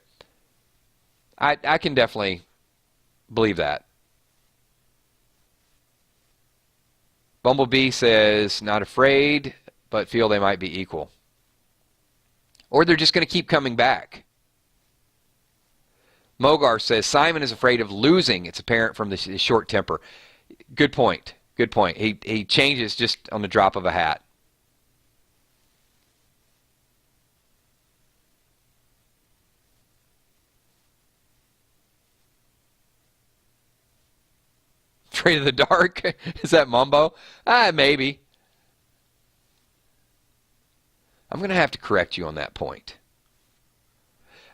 I can definitely believe that. Bumblebee says not afraid, but feel they might be equal. Or they're just going to keep coming back. Mogar says Simon is afraid of losing. It's apparent from his short temper. Good point. Good point. He changes just on the drop of a hat. Afraid of the dark? Is that Mumbo? Maybe. I'm going to have to correct you on that point.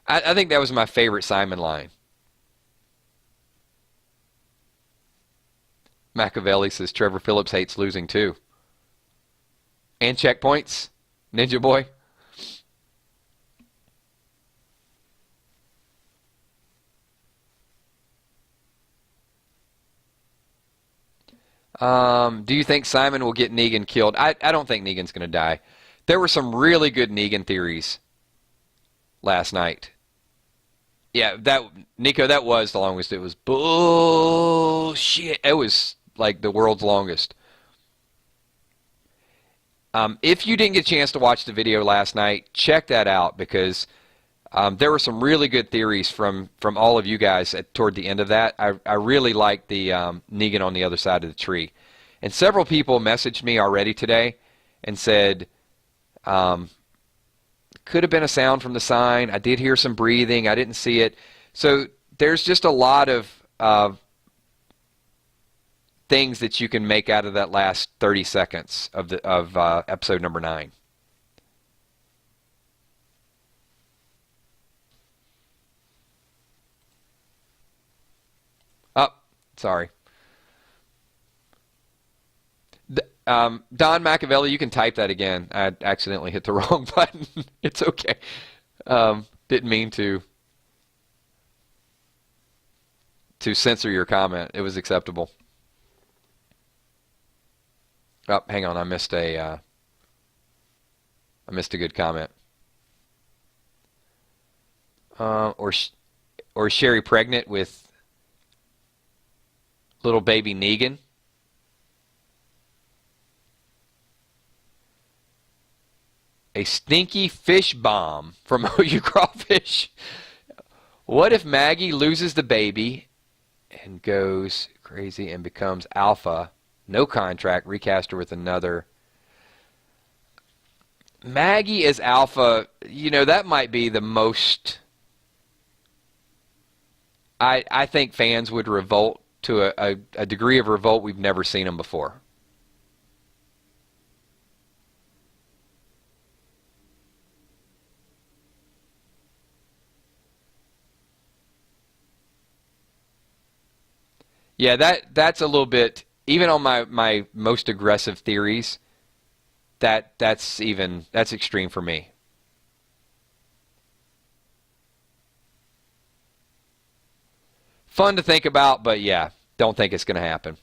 I think that was my favorite Simon line. Machiavelli says Trevor Phillips hates losing too. And checkpoints, Ninja Boy. Do you think Simon will get Negan killed? I don't think Negan's going to die. There were some really good Negan theories last night. Yeah, Nico, that was the longest. It was bullshit. It was like the world's longest. If you didn't get a chance to watch the video last night, check that out because there were some really good theories from all of you guys toward the end of that. I really liked the Negan on the other side of the tree. And several people messaged me already today and said, could have been a sound from the sign. I did hear some breathing. I didn't see it. So there's just a lot of things that you can make out of that last 30 seconds of episode number 9. Oh, sorry. Don Machiavelli, you can type that again. I accidentally hit the wrong button. It's okay. Didn't mean to censor your comment. It was acceptable. Oh, hang on. I missed a good comment. Or is Sherry pregnant with little baby Negan? A stinky fish bomb from OU Crawfish. What if Maggie loses the baby and goes crazy and becomes alpha? No contract, recast her with another. Maggie as alpha, that might be the most... I think fans would revolt to a degree of revolt we've never seen them before. Yeah, that's a little bit, even on my most aggressive theories, that's extreme for me. Fun to think about, but yeah, don't think it's going to happen.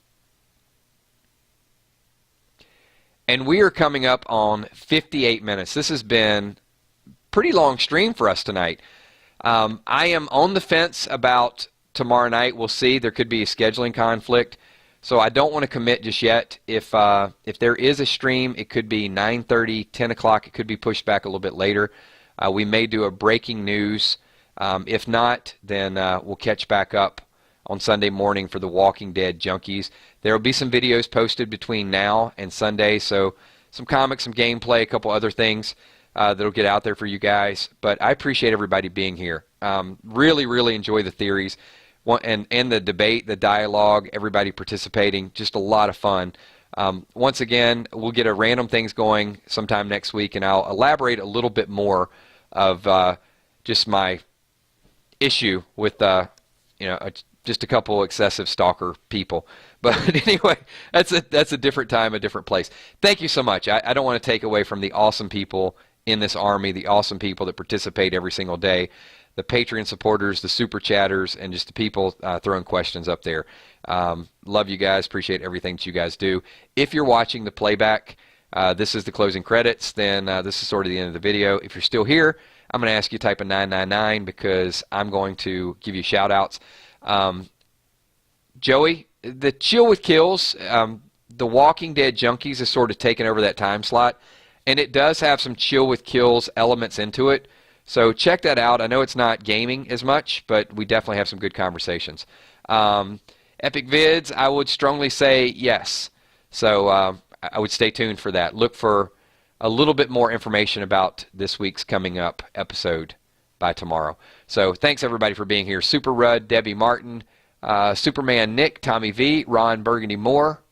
And we are coming up on 58 minutes. This has been a pretty long stream for us tonight. I am on the fence about tomorrow night. We'll see. There could be a scheduling conflict, so I don't want to commit just yet. If there is a stream, it could be 9:30, 10 o'clock. It could be pushed back a little bit later. We may do a breaking news. If not, then we'll catch back up on Sunday morning for the Walking Dead Junkies. There will be some videos posted between now and Sunday, so some comics, some gameplay, a couple other things that'll get out there for you guys. But I appreciate everybody being here. Really, really enjoy the theories. And the debate, the dialogue, everybody participating, just a lot of fun. Once again, we'll get a random things going sometime next week, and I'll elaborate a little bit more of just my issue with just a couple excessive stalker people. But anyway, that's a different time, a different place. Thank you so much. I don't want to take away from the awesome people in this army, the awesome people that participate every single day. The Patreon supporters, the super chatters, and just the people throwing questions up there. Love you guys. Appreciate everything that you guys do. If you're watching the playback, this is the closing credits, then this is sort of the end of the video. If you're still here, I'm going to ask you to type a 999 because I'm going to give you shout-outs. Joey, the Chill with Kills, the Walking Dead Junkies is sort of taken over that time slot, and it does have some Chill with Kills elements into it. So check that out. I know it's not gaming as much, but we definitely have some good conversations. Epic Vids, I would strongly say yes. So I would stay tuned for that. Look for a little bit more information about this week's coming up episode by tomorrow. So thanks everybody for being here. Super Rudd, Debbie Martin, Superman Nick, Tommy V, Ron Burgundy Moore,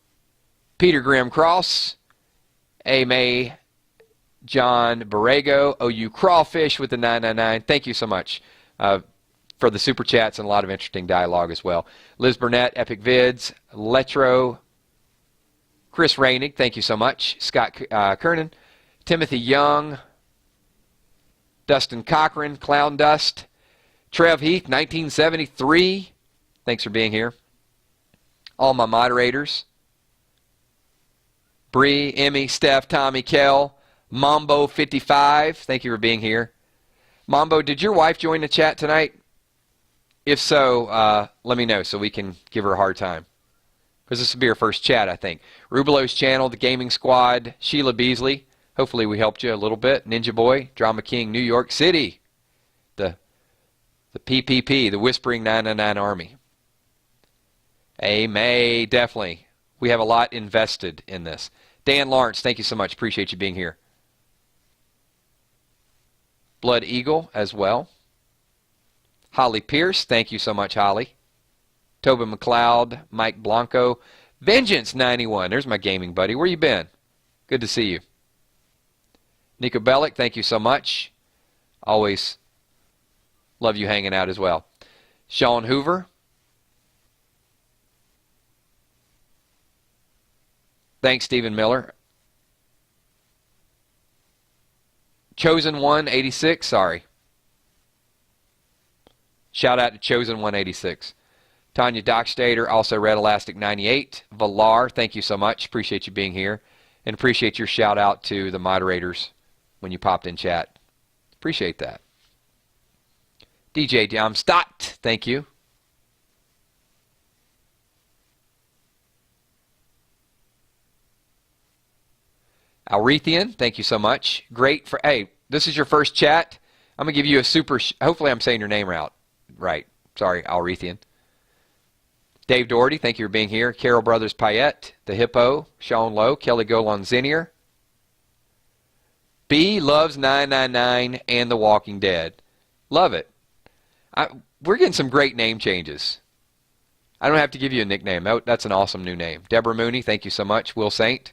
Peter Grimm Cross, A. May, John Borrego, OU Crawfish with the 999. Thank you so much for the super chats and a lot of interesting dialogue as well. Liz Burnett, Epic Vids, Letro, Chris Rainig, thank you so much. Scott Kernan, Timothy Young, Dustin Cochran, Clown Dust, Trev Heath, 1973. Thanks for being here. All my moderators, Bree, Emmy, Steph, Tommy, Kel, Mambo 55, thank you for being here. Mambo, did your wife join the chat tonight? If so, let me know so we can give her a hard time. because this will be our first chat, I think. Rubelo's channel, the Gaming Squad, Sheila Beasley. Hopefully we helped you a little bit. Ninja Boy, Drama King, New York City. The PPP, the Whispering 999 Army. May, definitely. We have a lot invested in this. Dan Lawrence, thank you so much. Appreciate you being here. Blood Eagle as well. Holly Pierce, thank you so much, Holly. Tobin McLeod, Mike Blanco. Vengeance 91, there's my gaming buddy. Where you been? Good to see you. Nico Bellick, thank you so much. Always love you hanging out as well. Sean Hoover. Thanks, Stephen Miller. Chosen 186, sorry. Shout out to Chosen 186. Tanya Dockstader, also Red Elastic 98. Valar, thank you so much. Appreciate you being here. And appreciate your shout out to the moderators when you popped in chat. Appreciate that. DJ Damstadt, thank you. Alrethian, thank you so much. Great for, hey, this is your first chat. I'm going to give you a super, hopefully I'm saying your name right. Sorry, Alrethian. Dave Doherty, thank you for being here. Carol Brothers Payette, The Hippo, Sean Lowe, Kelly Golan Zinier. B loves 999 and The Walking Dead. Love it. We're getting some great name changes. I don't have to give you a nickname. That's an awesome new name. Deborah Mooney, thank you so much. Will Saint.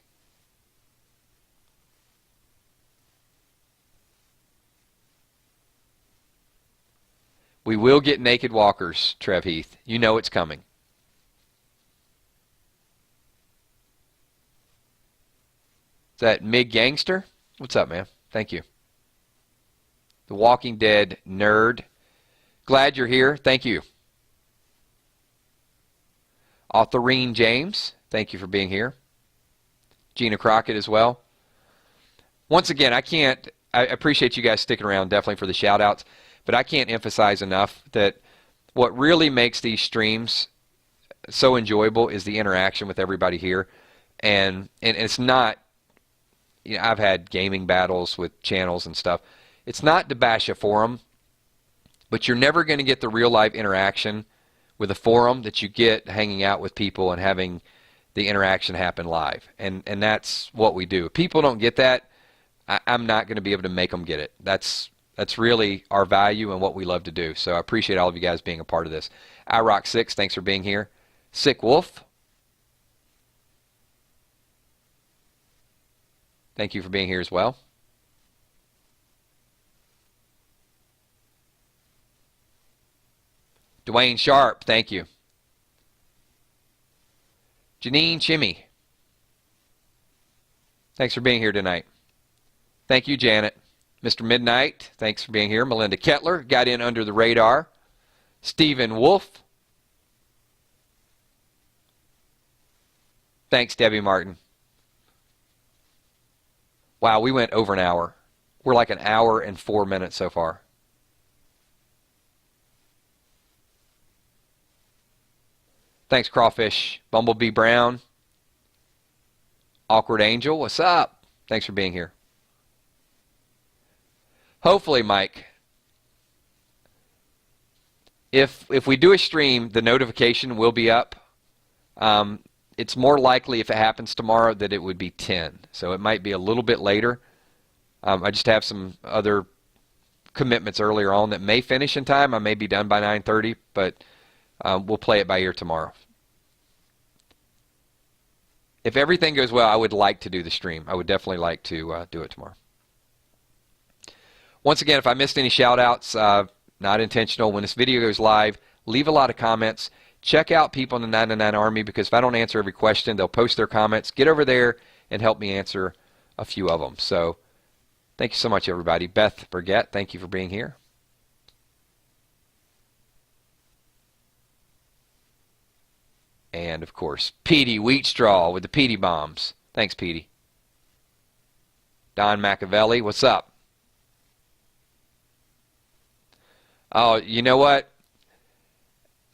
We will get Naked Walkers, Trev Heath. You know it's coming. Is that Mig Gangster? What's up, man? Thank you. The Walking Dead nerd. Glad you're here. Thank you. Authorine James, thank you for being here. Gina Crockett as well. Once again, I appreciate you guys sticking around definitely for the shout outs, but I can't emphasize enough that what really makes these streams so enjoyable is the interaction with everybody here. And it's not, you know, I've had gaming battles with channels and stuff. It's not to bash a forum, but you're never going to get the real life interaction with a forum that you get hanging out with people and having the interaction happen live. And that's what we do. If people don't get that, I'm not going to be able to make them get it. That's really our value and what we love to do. So I appreciate all of you guys being a part of this. iRock6, thanks for being here. Sick Wolf, thank you for being here as well. Dwayne Sharp, thank you. Janine Chimmy, thanks for being here tonight. Thank you, Janet. Mr. Midnight, thanks for being here. Melinda Kettler, got in under the radar. Stephen Wolf. Thanks, Debbie Martin. Wow, we went over an hour. We're like an hour and 4 minutes so far. Thanks, Crawfish. Bumblebee Brown. Awkward Angel, what's up? Thanks for being here. Hopefully, Mike, if we do a stream, the notification will be up. It's more likely if it happens tomorrow that it would be 10. So it might be a little bit later. I just have some other commitments earlier on that may finish in time. I may be done by 9:30, but we'll play it by ear tomorrow. If everything goes well, I would like to do the stream. I would definitely like to do it tomorrow. Once again, if I missed any shout-outs, not intentional. When this video goes live, leave a lot of comments. Check out people in the 999 Army, because if I don't answer every question, they'll post their comments. Get over there and help me answer a few of them. So thank you so much, everybody. Beth Burgett, thank you for being here. And, of course, Petey Wheatstraw with the Petey Bombs. Thanks, Petey. Don Machiavelli, what's up? Oh, you know what?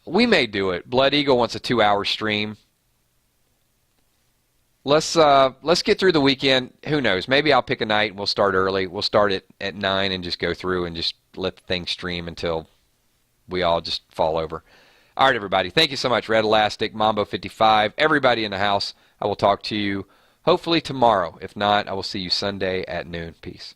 We may do it. Blood Eagle wants a 2-hour stream. let's get through the weekend. Who knows? Maybe I'll pick a night and we'll start early. We'll start at 9 and just go through and just let the thing stream until we all just fall over. All right, everybody. Thank you so much. Red Elastic, Mambo55, everybody in the house. I will talk to you hopefully tomorrow. If not, I will see you Sunday at noon. Peace.